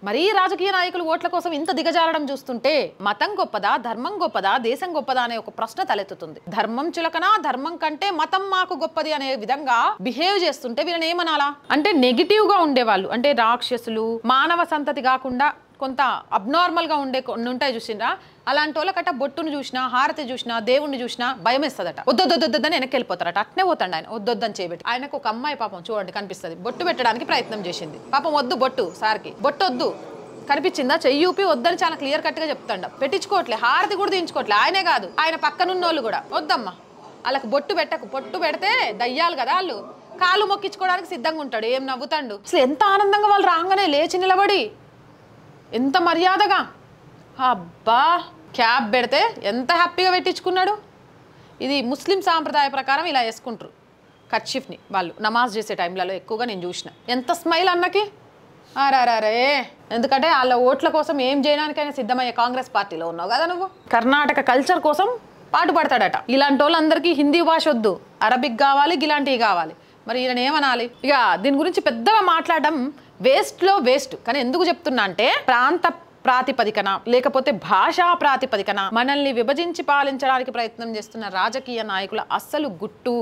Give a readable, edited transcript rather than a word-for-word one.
మరీ రాజకీయ నాయకులు ఓట్ల కోసం ఇంత దిగజారడం చూస్తుంటే మతం గొప్పదా, ధర్మం గొప్పదా, దేశం గొప్పదా అనే ఒక ప్రశ్న తలెత్తుతుంది. ధర్మం చులకనా, ధర్మం కంటే మతం మాకు గొప్పది అనే విధంగా బిహేవ్ చేస్తుంటే వీళ్ళని ఏమనాలా? అంటే నెగిటివ్ గా ఉండేవాళ్ళు, అంటే రాక్షసులు, మానవ సంతతి కాకుండా కొంత అబ్నార్మల్ గా ఉంటాయి చూసిండ్రా, అలాంటి వాళ్ళకట బొట్టును చూసినా, హారతి చూసినా, దేవుణ్ణి చూసినా భయం వేస్తుందట. వద్దొద్దని వెనక్కి వెళ్ళిపోతారట. అట్నే పోతాడు ఆయన, వద్దొద్దని చేయబెట్టి. ఆయనకు ఒక అమ్మాయి పాపం చూడండి కనిపిస్తుంది, బొట్టు పెట్టడానికి ప్రయత్నం చేసింది. పాపం వద్దు బొట్టు, సార్కి బొట్టు వద్దు కనిపించిందా, చెయ్యూపి వద్దని చాలా క్లియర్ కట్ గా చెప్తాడు. పెట్టించుకోవట్లే, హారతి కూడా తీయించుకోవట్లే. ఆయనే కాదు ఆయన పక్కనున్నోళ్ళు కూడా వద్దమ్మా వాళ్ళకి బొట్టు పెట్టకు, బొట్టు పెడితే దయ్యాలు కదా వాళ్ళు, కాళ్ళు మొక్కించుకోవడానికి సిద్ధంగా ఉంటాడు. ఏం నవ్వుతాడు అసలు. ఎంత ఆనందంగా వాళ్ళు రాగానే లేచి నిలబడి ఎంత మర్యాదగా, అబ్బా క్యాప్ పెడితే ఎంత హ్యాపీగా పెట్టించుకున్నాడు. ఇది ముస్లిం సాంప్రదాయ ప్రకారం ఇలా వేసుకుంటారు కర్చీఫ్ని వాళ్ళు నమాజ్ చేసే టైంలలో ఎక్కువగా నేను చూసిన. ఎంత స్మైల్ అన్నకి, అరే ఎందుకంటే వాళ్ళ ఓట్ల కోసం ఏం చేయడానికైనా సిద్ధమయ్యే కాంగ్రెస్ పార్టీలో ఉన్నావు కదా నువ్వు. కర్ణాటక కల్చర్ కోసం పాటుపడతాడట. ఇలాంటి వాళ్ళందరికీ హిందీ భాష వద్దు, అరబిక్ కావాలి, ఇలాంటివి కావాలి. మరి ఈయన ఏమనాలి? ఇక దీని గురించి పెద్దగా మాట్లాడడం వేస్ట్లో వేస్ట్. కానీ ఎందుకు చెప్తున్నా అంటే ప్రాంత ప్రాతిపదికన లేకపోతే భాషా ప్రాతిపదికన మనల్ని విభజించి పాలించడానికి ప్రయత్నం చేస్తున్న రాజకీయ నాయకుల అస్సలు గుట్టు